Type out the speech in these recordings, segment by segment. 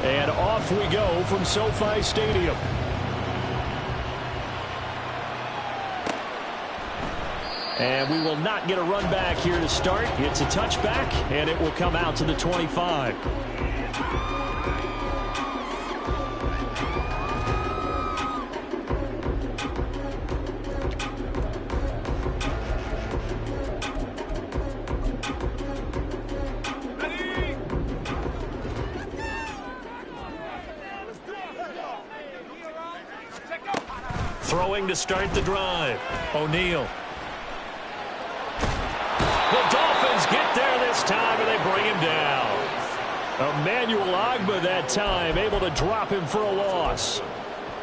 And off we go from SoFi Stadium. And we will not get a run back here to start. It's a touchback, and it will come out to the 25. Throwing to start the drive. O'Neal. The Dolphins get there this time, and they bring him down. Emmanuel Ogbah that time, able to drop him for a loss.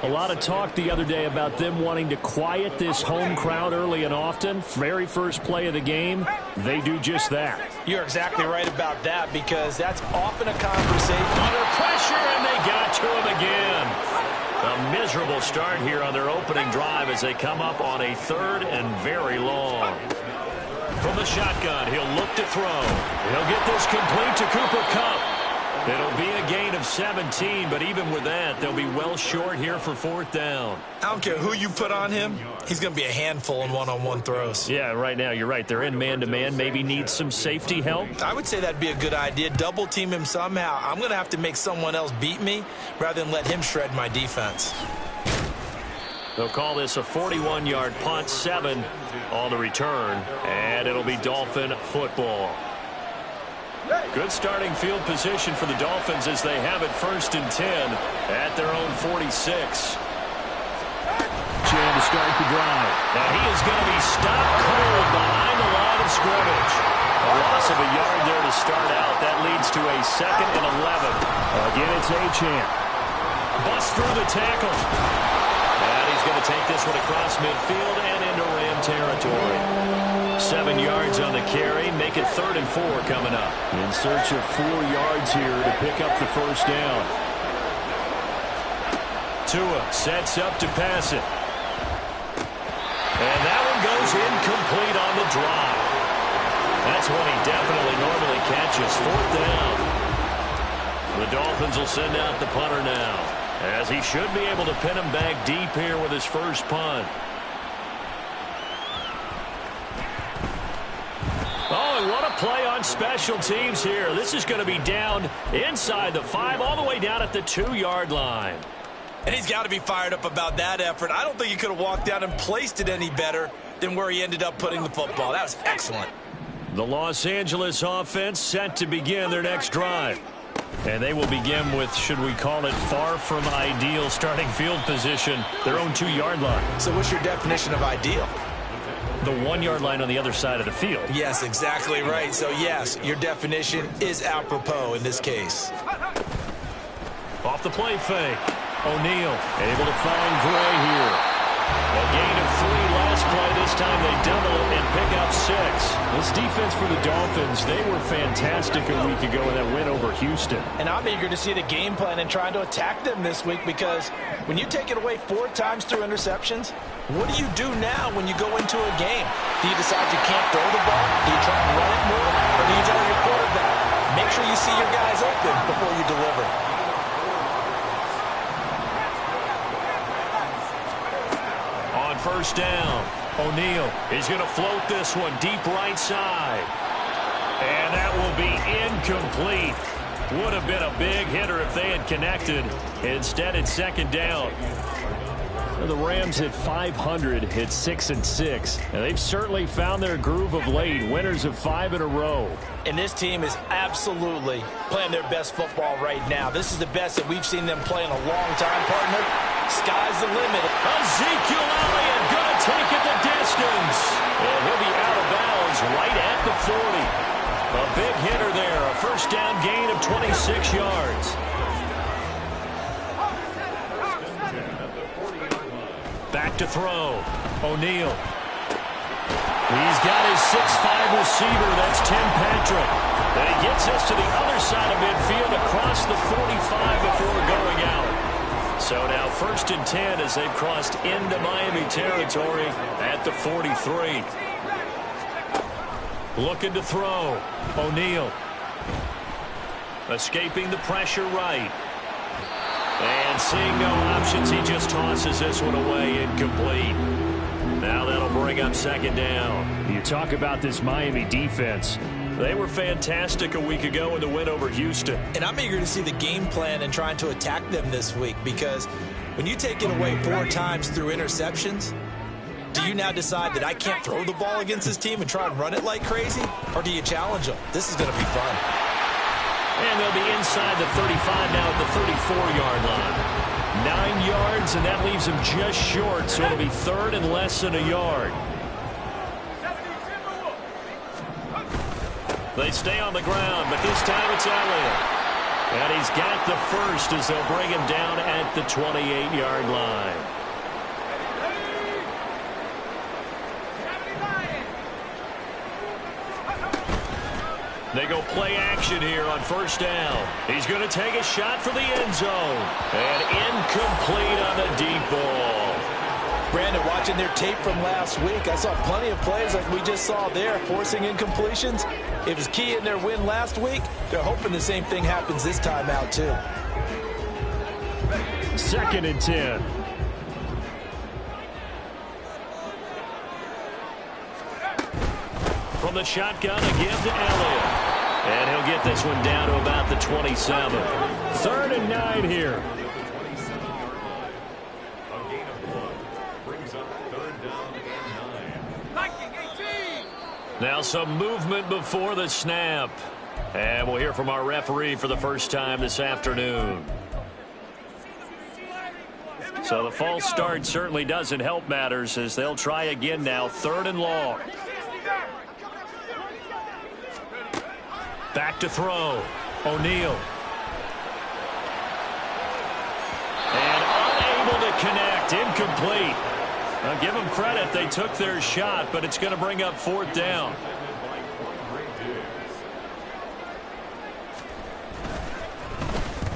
A lot of talk the other day about them wanting to quiet this home crowd early and often. Very first play of the game, they do just that. You're exactly right about that, because that's often a conversation. Under pressure, and they got to him again. A miserable start here on their opening drive as they come up on a 3rd and very long. From the shotgun, he'll look to throw. He'll get this complete to Cooper Kupp. It'll be a gain of 17, but even with that, they'll be well short here for 4th down. I don't care who you put on him. He's going to be a handful in one-on-one throws. Yeah, right now, you're right. They're in man-to-man. Maybe needs some safety help. I would say that'd be a good idea. Double team him somehow. I'm going to have to make someone else beat me rather than let him shred my defense. They'll call this a 41-yard punt, 7 on the return, and it'll be Dolphin football. Good starting field position for the Dolphins as they have it 1st and 10 at their own 46. Chan to start the drive. And he is going to be stopped cold behind the line of scrimmage. A loss of a yard there to start out. That leads to a 2nd and 11. Again, it's Achane. Bust through the tackle. And he's going to take this one across midfield and into Ram territory. 7 yards on the carry. Make it 3rd and 4 coming up. In search of 4 yards here to pick up the 1st down. Tua sets up to pass it. And that one goes incomplete on the drop. That's one he definitely normally catches. 4th down. The Dolphins will send out the punter now, as he should be able to pin him back deep here with his first punt. Oh, and what a play on special teams here. This is going to be down inside the 5, all the way down at the 2-yard line. And he's got to be fired up about that effort. I don't think he could have walked down and placed it any better than where he ended up putting the football. That was excellent. The Los Angeles offense set to begin their next drive. And they will begin with, should we call it, far from ideal starting field position, their own 2-yard line. So what's your definition of ideal? The 1-yard line on the other side of the field. Yes, exactly right. So, yes, your definition is apropos in this case. Off the play fake. O'Neal able to find Gray here. A gain of 3 last play. This time they double it and pick up 6. This defense for the Dolphins, they were fantastic a week ago in that win over Houston. And I'm eager to see the game plan and trying to attack them this week, because when you take it away 4 times through interceptions, what do you do now when you go into a game? Do you decide you can't throw the ball? Do you try and run it more? Or do you tell your quarterback, make sure you see your guys open before you deliver? On 1st down, O'Neal is going to float this one deep right side. And that will be incomplete. Would have been a big hitter if they had connected. Instead, it's 2nd down. The Rams hit 500, hit 6 and 6. And they've certainly found their groove of late. Winners of 5 in a row. And this team is absolutely playing their best football right now. This is the best that we've seen them play in a long time, partner. Sky's the limit. Ezekiel Elliott going to take it the distance. And he'll be out of bounds right at the 40. A big hitter there. A 1st down gain of 26 yards. Back to throw. O'Neal. He's got his 6'5" receiver. That's Tim Patrick. And he gets us to the other side of midfield across the 45 before going out. So now 1st and 10 as they've crossed into Miami territory at the 43. Looking to throw. O'Neal. Escaping the pressure right. And seeing no options, he just tosses this one away, incomplete. Now that'll bring up second down. You talk about this Miami defense. They were fantastic a week ago in the win over Houston. And I'm eager to see the game plan and trying to attack them this week, because when you take it away 4 times through interceptions, do you now decide that I can't throw the ball against this team and try and run it like crazy? Or do you challenge them? This is going to be fun. And they'll be inside the 35 now at the 34-yard line. 9 yards, and that leaves them just short, so it'll be third and less than a yard. They stay on the ground, but this time it's Elliott. And he's got the first as they'll bring him down at the 28-yard line. They go play action here on first down. He's going to take a shot for the end zone. And incomplete on the deep ball. Brandon, watching their tape from last week, I saw plenty of plays like we just saw there, forcing incompletions. It was key in their win last week. They're hoping the same thing happens this time out, too. 2nd and 10. From the shotgun, a give to Elliott. And he'll get this one down to about the 27. 3rd and 9 here. Now some movement before the snap. And we'll hear from our referee for the first time this afternoon. So the false start certainly doesn't help matters as they'll try again now. 3rd and long. Back to throw. O'Neal. And unable to connect. Incomplete. Now give them credit. They took their shot, but it's going to bring up 4th down.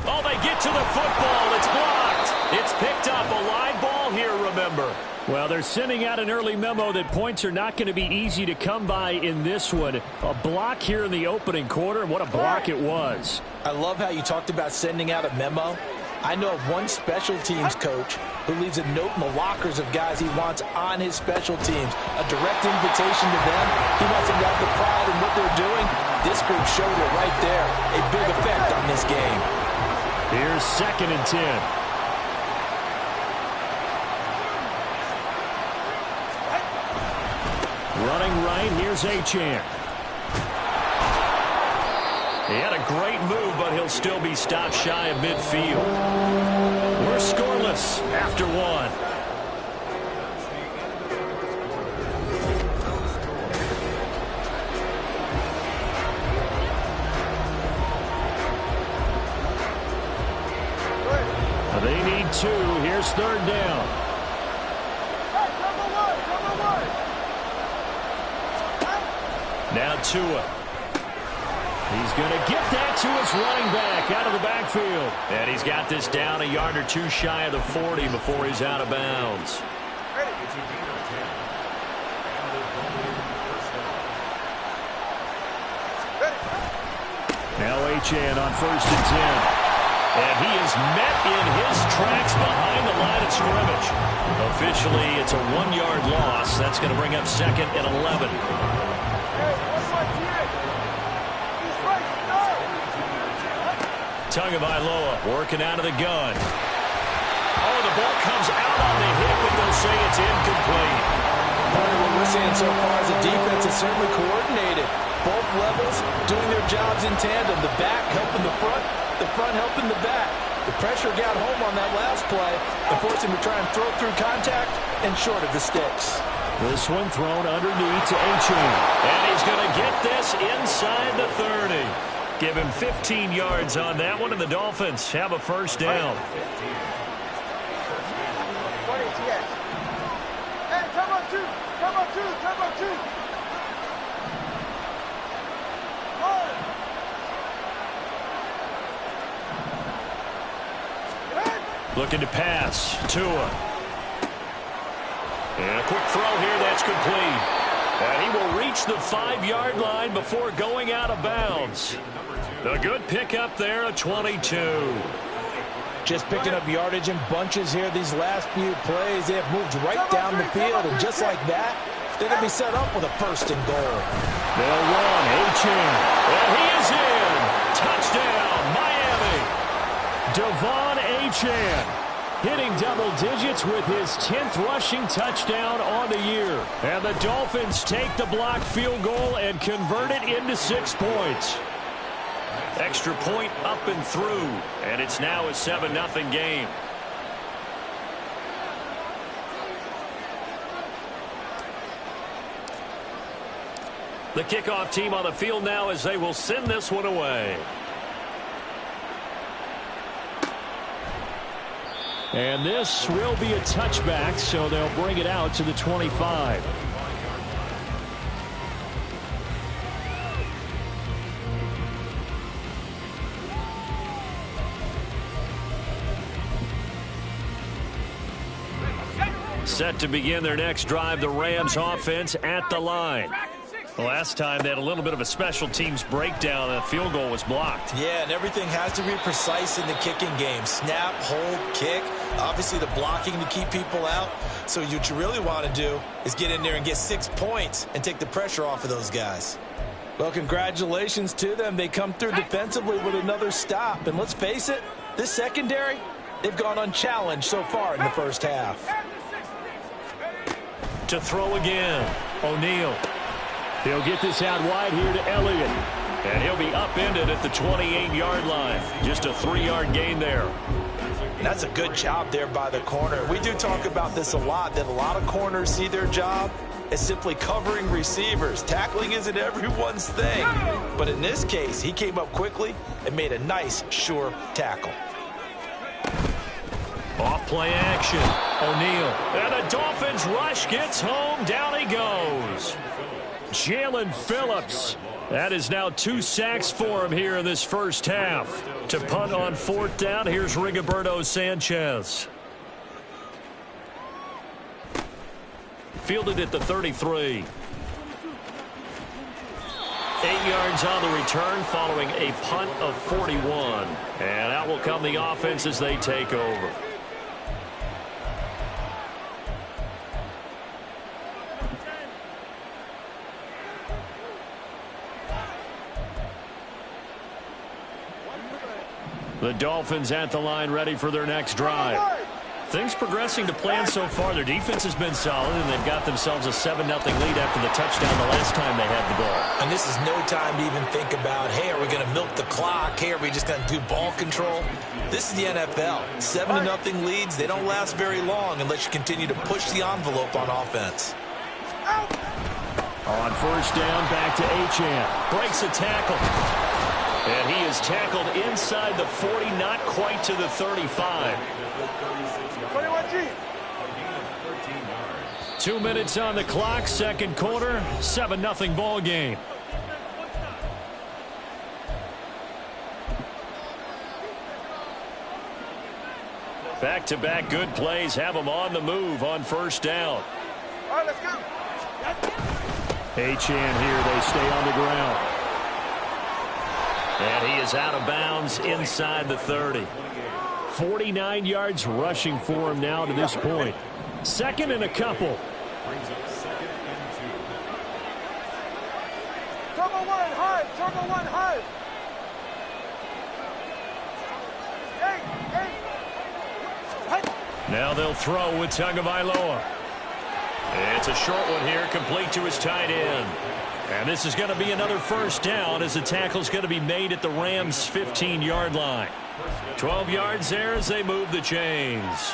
Oh, they get to the football. It's blocked. It's picked up. A live ball here, remember. Well, they're sending out an early memo that points are not going to be easy to come by in this one. A block here in the opening quarter. What a block it was. I love how you talked about sending out a memo. I know of one special teams coach who leaves a note in the lockers of guys he wants on his special teams. A direct invitation to them. He wants them to have the pride in what they're doing. This group showed it right there. A big effect on this game. Here's 2nd and 10. Running right, here's Achane. He had a great move, but he'll still be stopped shy of midfield. We're scoreless after 1. They need 2. Here's 3rd down. Now Tua. He's going to get that to his running back out of the backfield. And he's got this down a yard or 2 shy of the 40 before he's out of bounds. Now Achane on 1st and 10. And he is met in his tracks behind the line of scrimmage. Officially, it's a 1-yard loss. That's going to bring up 2nd and 11. Tagovailoa working out of the gun. Oh, the ball comes out on the hit, but they'll say it's incomplete. What we're seeing so far is the defense is certainly coordinated. Both levels doing their jobs in tandem. The back helping the front helping the back. The pressure got home on that last play and forced him to try and throw through contact and short of the sticks. This one thrown underneath to Achane. And he's going to get this inside the 30. Give him 15 yards on that one, and the Dolphins have a first down. Looking to pass. Tua. And a quick throw here. That's complete. And he will reach the 5-yard line before going out of bounds. A good pickup there, a 22. Just picking up yardage in bunches here these last few plays. They have moved right down the field, and just like that, they're going to be set up with a 1st and goal. They'll run. Achane. And he is in. Touchdown, Miami. Devon Achane hitting double digits with his 10th rushing touchdown on the year. And the Dolphins take the blocked field goal and convert it into 6 points. Extra point up and through, and it's now a 7-0 game. The kickoff team on the field now as they will send this one away. And this will be a touchback, so they'll bring it out to the 25. Set to begin their next drive, the Rams offense at the line. Last time they had a little bit of a special teams breakdown. The field goal was blocked. Yeah, and everything has to be precise in the kicking game. Snap, hold, kick. Obviously the blocking to keep people out. So what you really want to do is get in there and get 6 points and take the pressure off of those guys. Well, congratulations to them. They come through defensively with another stop. And let's face it, this secondary, they've gone unchallenged so far in the first half. To throw again, O'Neal. He'll get this out wide here to Elliott. And he'll be upended at the 28-yard line. Just a 3-yard gain there. That's a good job there by the corner. We do talk about this a lot, that a lot of corners see their job as simply covering receivers. Tackling isn't everyone's thing. But in this case, he came up quickly and made a nice, sure tackle. Off play action. O'Neal. And the Dolphins rush gets home. Down he goes. Jalen Phillips. That is now 2 sacks for him here in this first half. To punt on 4th down, here's Rigoberto Sanchez. Fielded at the 33. 8 yards on the return following a punt of 41. And out will come the offense as they take over. The Dolphins at the line ready for their next drive. Things progressing to plan so far. Their defense has been solid, and they've got themselves a 7-0 lead after the touchdown the last time they had the ball. And this is no time to even think about, hey, are we going to milk the clock? Hey, are we just going to do ball control? This is the NFL. 7-0 leads, they don't last very long unless you continue to push the envelope on offense. On 1st down, back to Achane. Breaks a tackle. And he is tackled inside the 40, not quite to the 35. 2 minutes on the clock, second quarter, 7-0 ball game. Back-to-back good plays have them on the move on 1st down. All right, let's go. Achane here, they stay on the ground. And he is out of bounds inside the 30. 49 yards rushing for him now to this point. 2nd and a couple. Turbo 1 hard, Turbo 1 hard. Hey. Now they'll throw with Tagovailoa. It's a short one here, complete to his tight end. And this is going to be another 1st down as the tackle is going to be made at the Rams' 15-yard line. 12 yards there as they move the chains.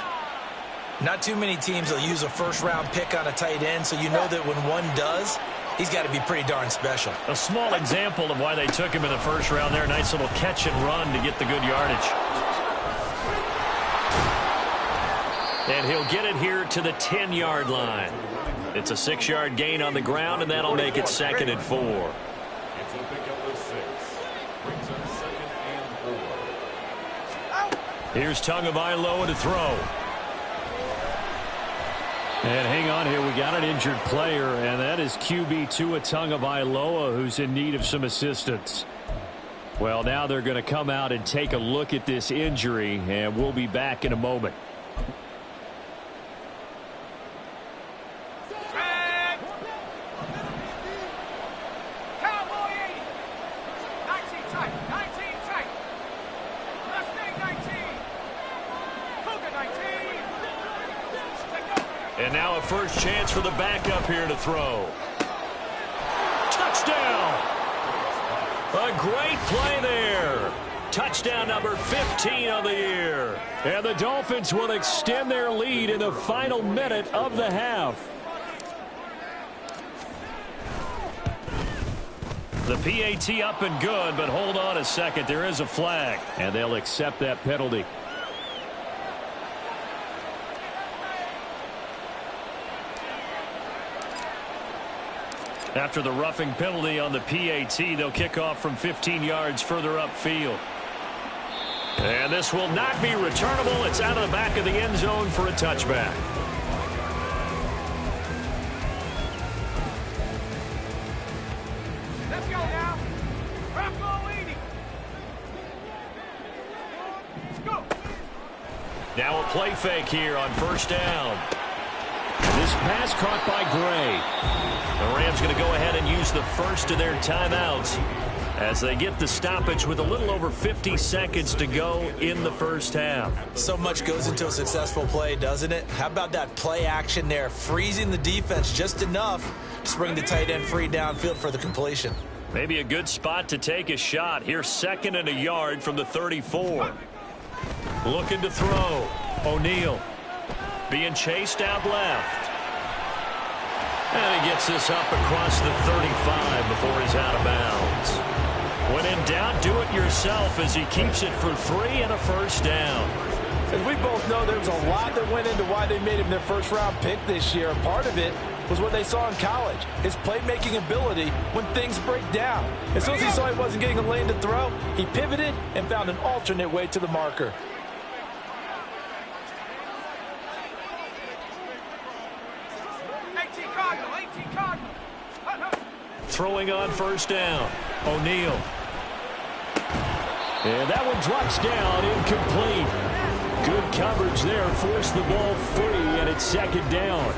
Not too many teams will use a 1st-round pick on a tight end, so you know that when one does, he's got to be pretty darn special. A small example of why they took him in the 1st round there. Nice little catch and run to get the good yardage. And he'll get it here to the 10-yard line. It's a 6-yard gain on the ground, and that'll make it 2nd and 4. Here's Tagovailoa to throw. And hang on here, we got an injured player, and that is QB Tua Tagovailoa, who's in need of some assistance. Well, now they're going to come out and take a look at this injury, and we'll be back in a moment. And now a first chance for the backup here to throw. Touchdown! A great play there. Touchdown number 15 on the year. And the Dolphins will extend their lead in the final minute of the half. The PAT up and good, but hold on a second. There is a flag. And they'll accept that penalty. After the roughing penalty on the PAT, they'll kick off from 15 yards further upfield. And this will not be returnable. It's out of the back of the end zone for a touchback. Let's go now. Bronco leading. Let's go. Now a play fake here on first down. This pass caught by Gray. The Rams going to go ahead and use the first of their timeouts as they get the stoppage with a little over 50 seconds to go in the first half. So much goes into a successful play, doesn't it? How about that play action there, freezing the defense just enough to bring the tight end free downfield for the completion. Maybe a good spot to take a shot. Here's 2nd and a yard from the 34. Looking to throw. O'Neal being chased out left. And he gets this up across the 35 before he's out of bounds. When in doubt, do it yourself as he keeps it for 3 and a first down. As we both know, there was a lot that went into why they made him their first-round pick this year. Part of it was what they saw in college, his playmaking ability when things break down. As soon as he saw he wasn't getting a lane to throw, he pivoted and found an alternate way to the marker. Throwing on first down. O'Neal. And that one drops down, incomplete. Good coverage there, forced the ball free, and it's 2nd down.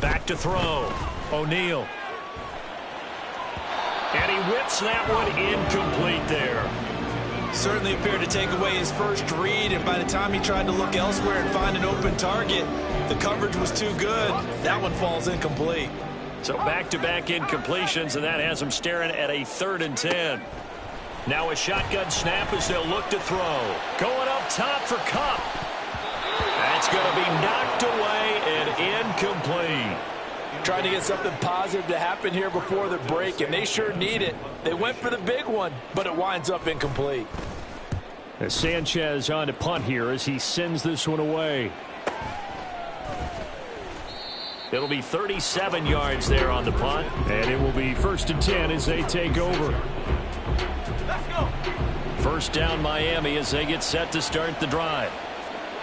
Back to throw. O'Neal. And he whips that one incomplete there. Certainly appeared to take away his first read, and by the time he tried to look elsewhere and find an open target, the coverage was too good. That one falls incomplete. So back-to-back incompletions, and that has him staring at a 3rd and 10. Now a shotgun snap as they'll look to throw. Going up top for Kupp. That's going to be knocked away and incomplete. Trying to get something positive to happen here before the break, and they sure need it. They went for the big one, but it winds up incomplete. As Sanchez on to punt here as he sends this one away. It'll be 37 yards there on the punt. And it will be 1st and 10 as they take over. Let's go. First down Miami as they get set to start the drive.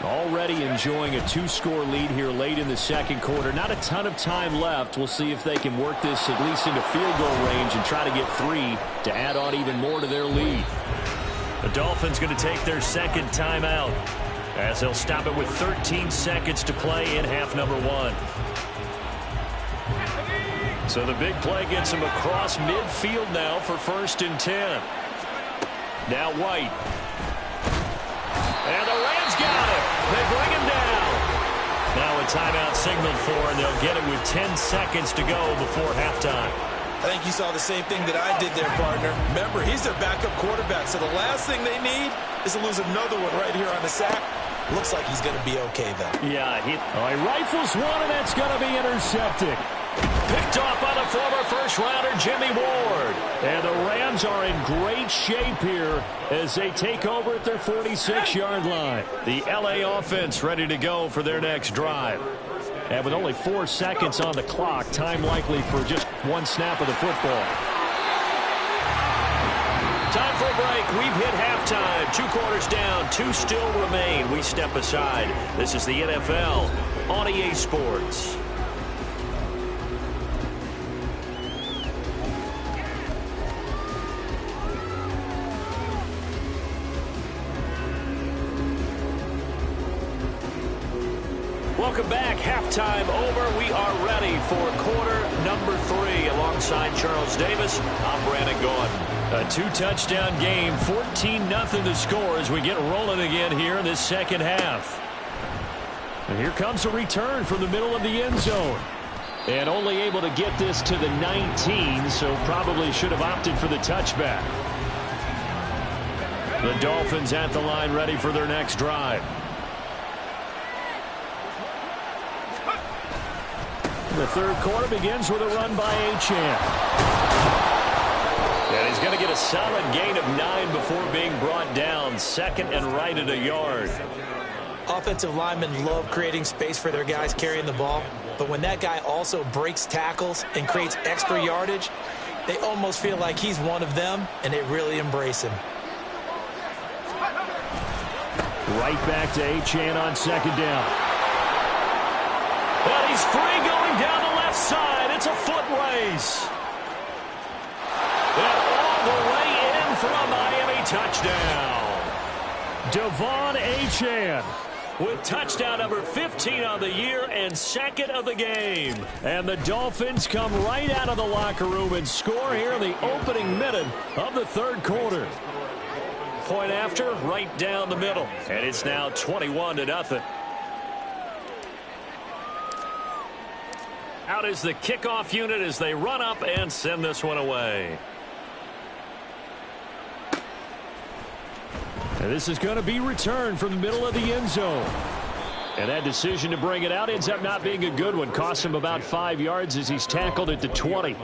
Already enjoying a 2-score lead here late in the 2nd quarter. Not a ton of time left. We'll see if they can work this at least into field goal range and try to get 3 to add on even more to their lead. The Dolphins going to take their 2nd timeout as they'll stop it with 13 seconds to play in half number 1. So the big play gets him across midfield now for 1st and 10. Now White. And the Rams got him. They bring him down. Now a timeout signaled for, and they'll get it with 10 seconds to go before halftime. I think you saw the same thing that I did there, partner. Remember, he's their backup quarterback, so the last thing they need is to lose another one right here on the sack. Looks like he's going to be okay, though. Yeah, he rifles one, and that's going to be intercepted. Picked off by the former first-rounder Jimmy Ward. And the Rams are in great shape here as they take over at their 46-yard line. The L.A. offense ready to go for their next drive. And with only 4 seconds on the clock, time likely for just 1 snap of the football. time for a break. We've hit halftime. 2 quarters down, 2 still remain. We step aside. This is the NFL on EA Sports. Welcome back. Halftime over. We are ready for quarter number 3. Alongside Charles Davis, I'm Brandon Gaudin. A 2-touchdown game, 14-0 the score as we get rolling again here in this second half. And here comes a return from the middle of the end zone. And only able to get this to the 19, so probably should have opted for the touchback. The Dolphins at the line ready for their next drive. The third quarter begins with a run by Achane. And he's going to get a solid gain of 9 before being brought down. Second and right at a yard. Offensive linemen love creating space for their guys carrying the ball. But when that guy also breaks tackles and creates extra yardage, they almost feel like he's one of them, and they really embrace him. Right back to Achane on second down. Well, he's free going down the left side. It's a foot race. And all the way in for a Miami touchdown. De'Von Achane with touchdown number 15 on the year and second of the game. And the Dolphins come right out of the locker room and score here in the opening minute of the third quarter. Point after, right down the middle. And it's now 21-0. Out is the kickoff unit as they run up and send this one away. And this is going to be returned from the middle of the end zone. And that decision to bring it out ends up not being a good one. Costs him about 5 yards as he's tackled at the 20.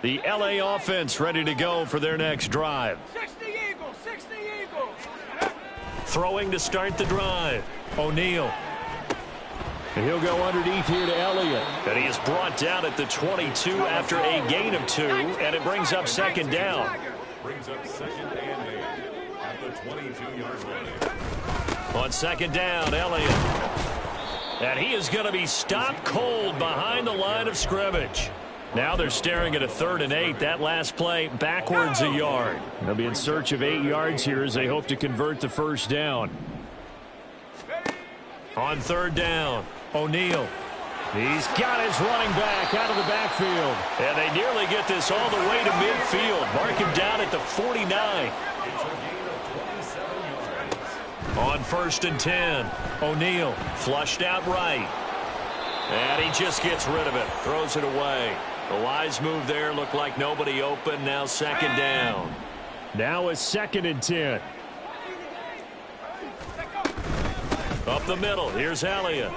The LA offense ready to go for their next drive. 60 Eagles, 60 Eagles. Throwing to start the drive. O'Neal. And he'll go underneath here to Elliott. And he is brought down at the 22 after a gain of 2, and it brings up second down. Brings up second and 8 at the 22-yard line. On second down, Elliott. And he is going to be stopped cold behind the line of scrimmage. Now they're staring at a 3rd and 8. That last play backwards a yard. They'll be in search of 8 yards here as they hope to convert the first down. On third down, O'Neal. He's got his running back out of the backfield. And they nearly get this all the way to midfield. Mark him down at the 49. On 1st and 10, O'Neal flushed out right. And he just gets rid of it. Throws it away. The wise move there. Looked like nobody open. Now second down. Now a 2nd and 10. Up the middle. Here's Elliott.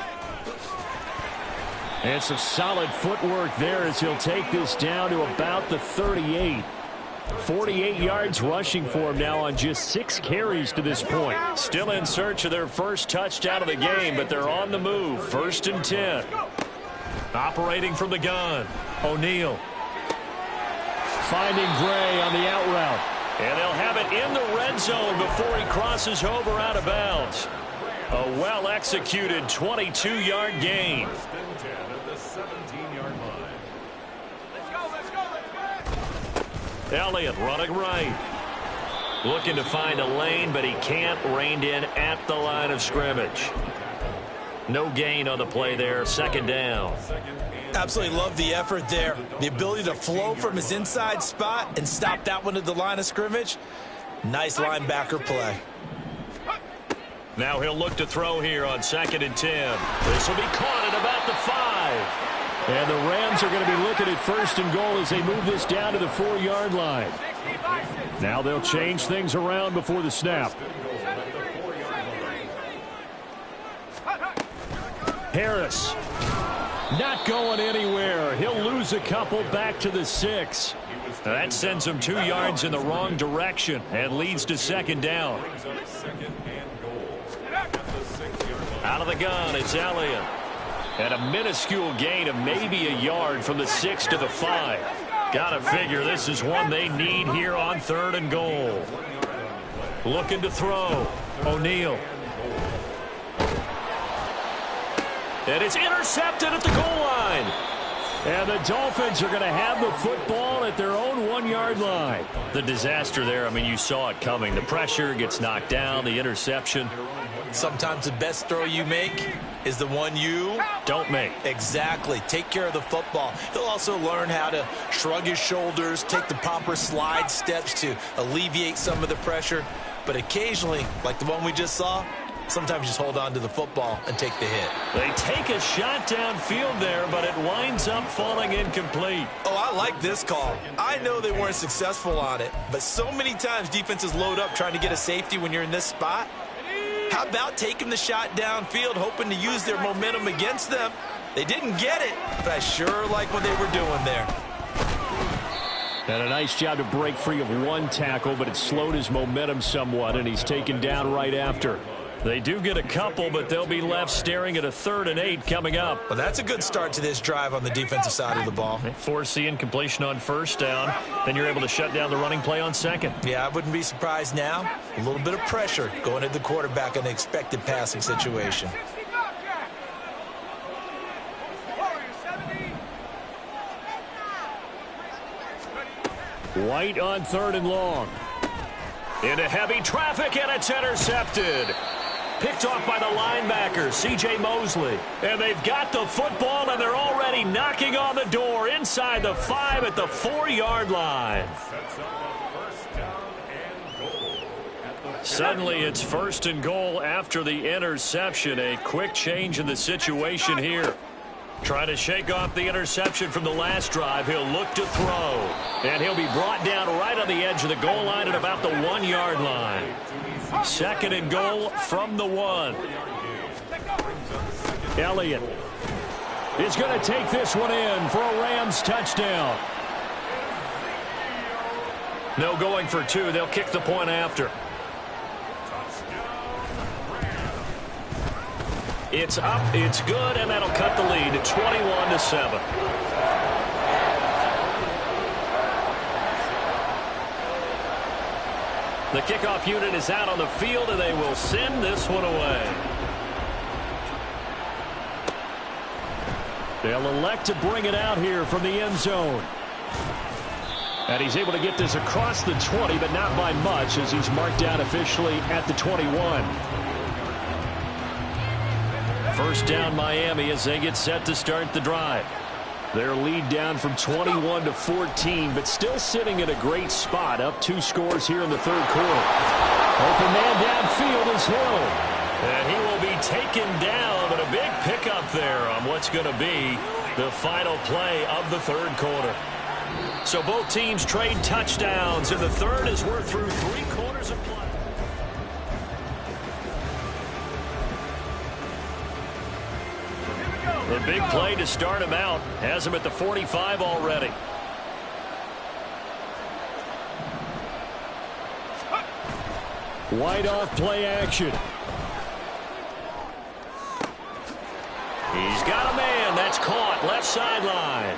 And some solid footwork there as he'll take this down to about the 38. 48 yards rushing for him now on just 6 carries to this point. Still in search of their first touchdown of the game, but they're on the move. 1st and 10. Operating from the gun. O'Neal. Finding Gray on the out route. And they'll have it in the red zone before he crosses over out of bounds. A well-executed 22-yard gain. Elliott running right. Looking to find a lane, but he can't. Reined in at the line of scrimmage. No gain on the play there. Second down. Absolutely love the effort there. The ability to flow from his inside spot and stop that one at the line of scrimmage. Nice linebacker play. Now he'll look to throw here on 2nd and 10. This will be caught at about the 5. And the Rams are going to be looking at 1st and goal as they move this down to the 4-yard line. Now they'll change things around before the snap. Harris not going anywhere. He'll lose a couple back to the 6. That sends him 2 yards in the wrong direction and leads to second down. Out of the gun, it's Elliott. And a minuscule gain of maybe a yard from the 6 to the 5. Gotta figure this is one they need here on 3rd and goal. Looking to throw. O'Neal. And it's intercepted at the goal line. And the Dolphins are going to have the football at their own 1-yard line. The disaster there, I mean, you saw it coming. The pressure gets knocked down, the interception. Sometimes the best throw you make is the one you don't make. Exactly. Take care of the football. He'll also learn how to shrug his shoulders, take the proper slide steps to alleviate some of the pressure. But occasionally, like the one we just saw, sometimes just hold on to the football and take the hit. They take a shot downfield there, but it winds up falling incomplete. Oh, I like this call. I know they weren't successful on it, but so many times defenses load up trying to get a safety when you're in this spot. How about taking the shot downfield, hoping to use their momentum against them? They didn't get it, but I sure like what they were doing there. And a nice job to break free of one tackle, but it slowed his momentum somewhat, and he's taken down right after. They do get a couple, but they'll be left staring at a 3rd and 8 coming up. Well, that's a good start to this drive on the defensive side of the ball. They force the incompletion on 1st down. Then you're able to shut down the running play on 2nd. Yeah, I wouldn't be surprised now. A little bit of pressure going at the quarterback in an expected passing situation. White on 3rd and long. Into heavy traffic, and it's intercepted. Picked off by the linebacker, C.J. Mosley. And they've got the football, and they're already knocking on the door inside the 5 at the 4-yard line. Suddenly, it's 1st and goal after the interception. A quick change in the situation here. Trying to shake off the interception from the last drive. He'll look to throw. And he'll be brought down right on the edge of the goal line at about the 1-yard line. 2nd and goal from the 1. Elliott is going to take this one in for a Rams touchdown. No going for 2. They'll kick the point after. It's up, it's good, and that'll cut the lead to 21-7. The kickoff unit is out on the field, and they will send this one away. They'll elect to bring it out here from the end zone. And he's able to get this across the 20, but not by much, as he's marked down officially at the 21. 1st down Miami as they get set to start the drive. Their lead down from 21 to 14, but still sitting in a great spot, up 2 scores here in the 3rd quarter. Open man downfield is Hill. And he will be taken down, but a big pickup there on what's going to be the final play of the 3rd quarter. So both teams trade touchdowns, and the 3rd as we're through 3 quarters of play. The big play to start him out has him at the 45 already. White off play action. He's got a man. That's caught left sideline.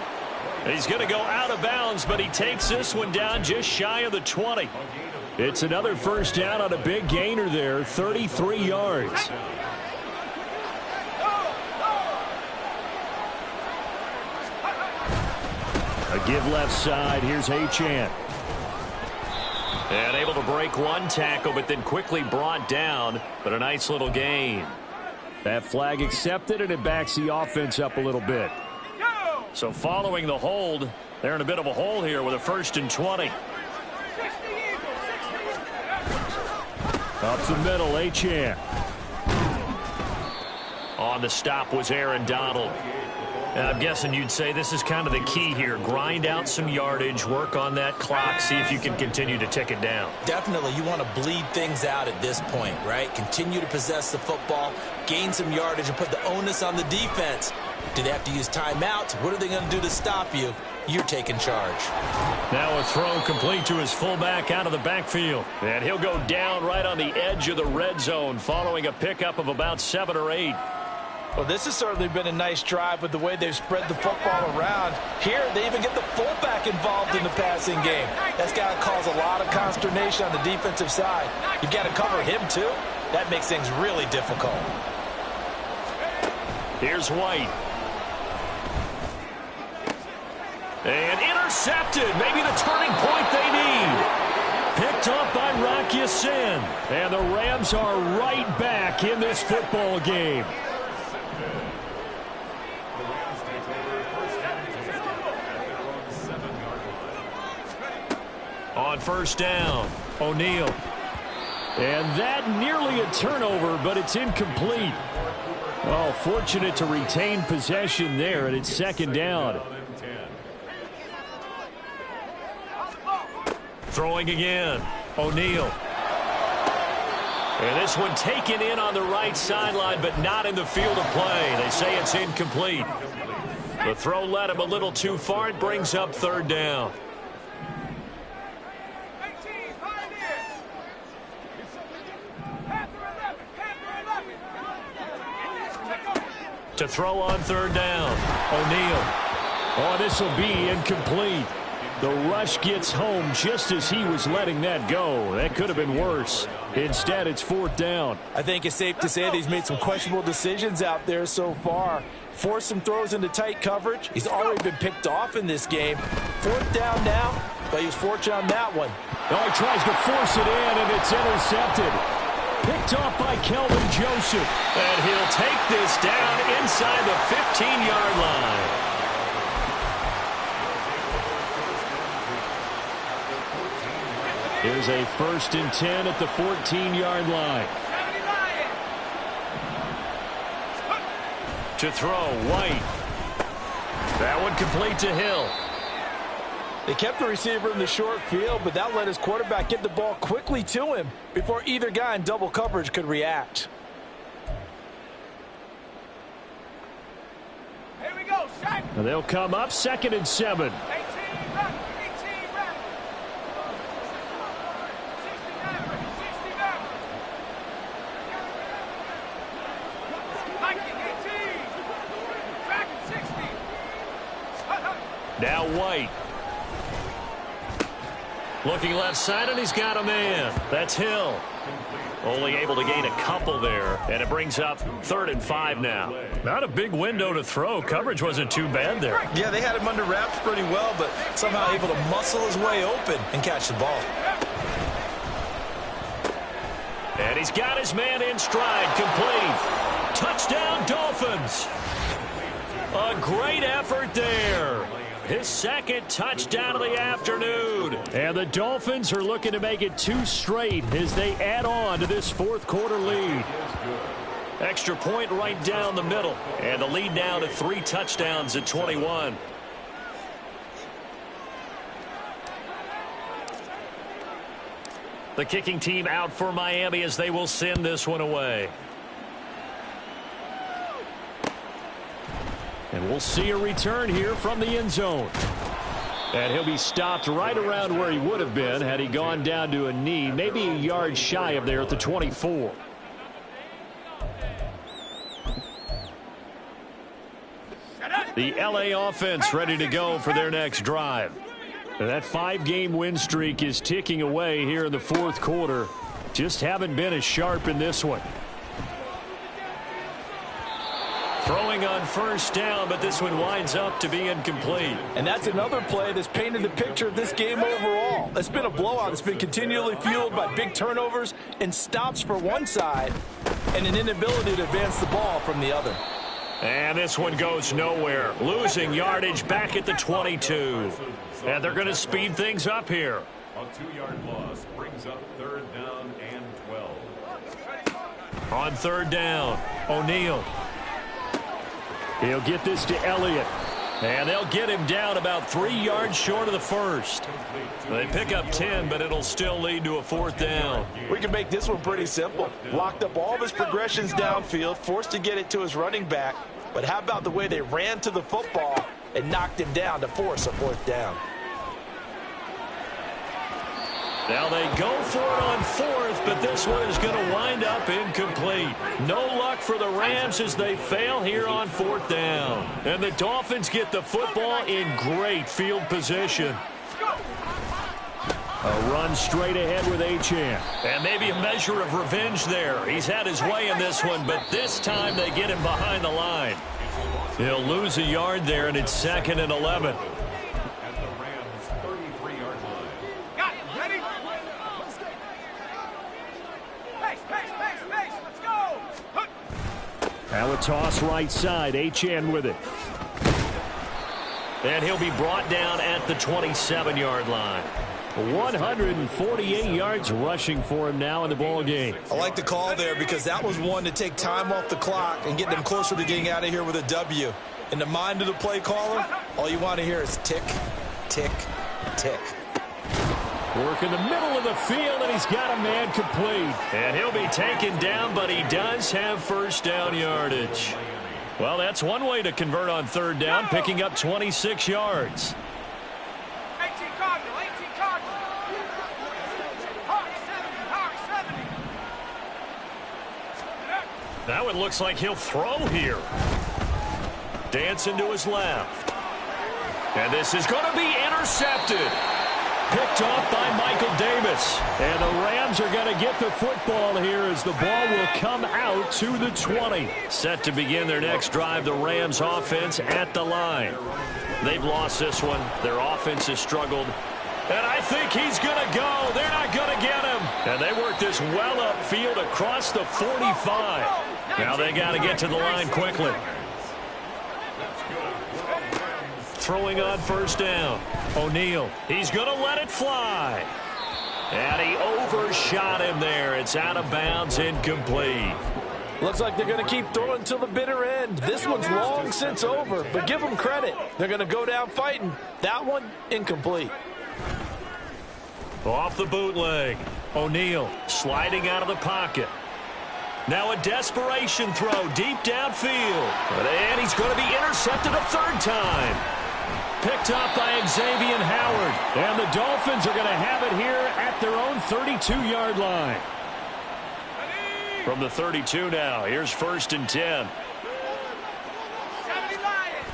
He's going to go out of bounds, but he takes this one down just shy of the 20. It's another 1st down on a big gainer there, 33 yards. A give left side. Here's Achane. And able to break one tackle, but then quickly brought down. But a nice little gain. That flag accepted, and it backs the offense up a little bit. So following the hold, they're in a bit of a hole here with a 1st and 20. Up the middle, Achane. On the stop was Aaron Donald. And I'm guessing you'd say this is kind of the key here. Grind out some yardage, work on that clock, see if you can continue to tick it down. Definitely, you want to bleed things out at this point, right? Continue to possess the football, gain some yardage, and put the onus on the defense. Do they have to use timeouts? What are they going to do to stop you? You're taking charge. Now a throw complete to his fullback out of the backfield. And he'll go down right on the edge of the red zone following a pickup of about 7 or 8. Well, this has certainly been a nice drive with the way they've spread the football around. Here, they even get the fullback involved in the passing game. That's got to cause a lot of consternation on the defensive side. You've got to cover him, too. That makes things really difficult. Here's White. And intercepted. Maybe the turning point they need. Picked up by Rock Ya-Sin. And the Rams are right back in this football game. On first down, O'Neal. And that nearly a turnover, but it's incomplete. Well, fortunate to retain possession there, and it's second down. Throwing again, O'Neal. And this one taken in on the right sideline, but not in the field of play. They say it's incomplete. The throw led him a little too far. It brings up third down. To throw on third down, O'Neal. Oh, this will be incomplete. The rush gets home just as he was letting that go. That could have been worse. Instead, it's fourth down. I think it's safe to say that he's made some questionable decisions out there so far. Forced some throws into tight coverage. He's already been picked off in this game. Fourth down now, but he was fortunate on that one. Oh, he tries to force it in, and it's intercepted. Picked off by Kelvin Joseph. And he'll take this down inside the 15-yard line. Here's a 1st and 10 at the 14-yard line. To throw, White. That one complete to Hill. They kept the receiver in the short field, but that let his quarterback get the ball quickly to him before either guy in double coverage could react. Here we go, sack. And they'll come up 2nd and 7. 18 run, 18 run. 69, 69. 18. Track 60. Now White. Looking left side, and he's got a man. That's Hill. Only able to gain a couple there, and it brings up 3rd and 5 now. Not a big window to throw. Coverage wasn't too bad there. Yeah, they had him under wraps pretty well, but somehow able to muscle his way open and catch the ball. And he's got his man in stride, complete. Touchdown, Dolphins. A great effort there. His 2nd touchdown of the afternoon. And the Dolphins are looking to make it 2 straight as they add on to this 4th quarter lead. Extra point right down the middle. And the lead now to 3 touchdowns at 21. The kicking team out for Miami as they will send this one away. And we'll see a return here from the end zone. And he'll be stopped right around where he would have been had he gone down to a knee, maybe a yard shy of there at the 24. The LA offense ready to go for their next drive. And that 5-game win streak is ticking away here in the 4th quarter. Just haven't been as sharp in this one. Throwing on first down, but this one winds up to be incomplete. And that's another play that's painted the picture of this game overall. It's been a blowout. It's been continually fueled by big turnovers and stops for one side and an inability to advance the ball from the other. And this one goes nowhere. Losing yardage back at the 22. And they're going to speed things up here. A 2-yard loss brings up 3rd down and 12. On 3rd down, O'Neal. He'll get this to Elliott. And they'll get him down about 3 yards short of the 1st. They pick up 10, but it'll still lead to a 4th down. We can make this one pretty simple. Locked up all of his progressions downfield, forced to get it to his running back. But how about the way they ran to the football and knocked him down to force a 4th down? Now they go for it on fourth, but this one is going to wind up incomplete. No luck for the Rams as they fail here on fourth down. And the Dolphins get the football in great field position. A run straight ahead with Achane. And maybe a measure of revenge there. He's had his way in this one, but this time they get him behind the line. He'll lose a yard there, and it's 2nd and 11. At the Rams' 33-yard line. Got it. Ready? Pace. Let's go. Now a toss right side. Achane with it. And he'll be brought down at the 27-yard line. 148 yards rushing for him now in the ball game. I like the call there because that was one to take time off the clock and get them closer to getting out of here with a W. In the mind of the play caller, all you want to hear is tick, tick, tick. Work in the middle of the field, and he's got a man complete. And he'll be taken down, but he does have first down yardage. Well, that's one way to convert on third down, picking up 26 yards. 18 Cardinal. Hard 70. That one looks like he'll throw here. Dancing to his left. And this is going to be intercepted. Picked off by Michael Davis. And the Rams are going to get the football here as the ball will come out to the 20. Set to begin their next drive, the Rams offense at the line. They've lost this one. Their offense has struggled. And I think he's going to go. They're not going to get him. And they work this well upfield across the 45. Now they got to get to the line quickly. Throwing on first down. O'Neal. He's going to let it fly. And he overshot him there. It's out of bounds, incomplete. Looks like they're going to keep throwing till the bitter end. This one's long since over, but give them credit. They're going to go down fighting. That one, incomplete. Off the bootleg. O'Neal sliding out of the pocket. Now a desperation throw deep downfield. And he's going to be intercepted a third time. Picked up by Xavier Howard. And the Dolphins are going to have it here at their own 32-yard line. From the 32 now, here's 1st and 10. 70 Lions.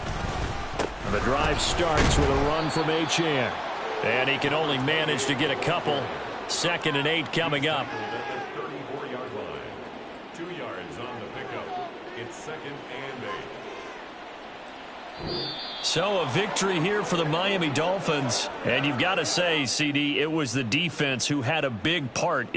And the drive starts with a run from Achane. And he can only manage to get a couple. 2nd and 8 coming up. At the 34-yard line. 2 yards on the pickup. It's 2nd and 8. So a victory here for the Miami Dolphins. And you've got to say, CD, it was the defense who had a big part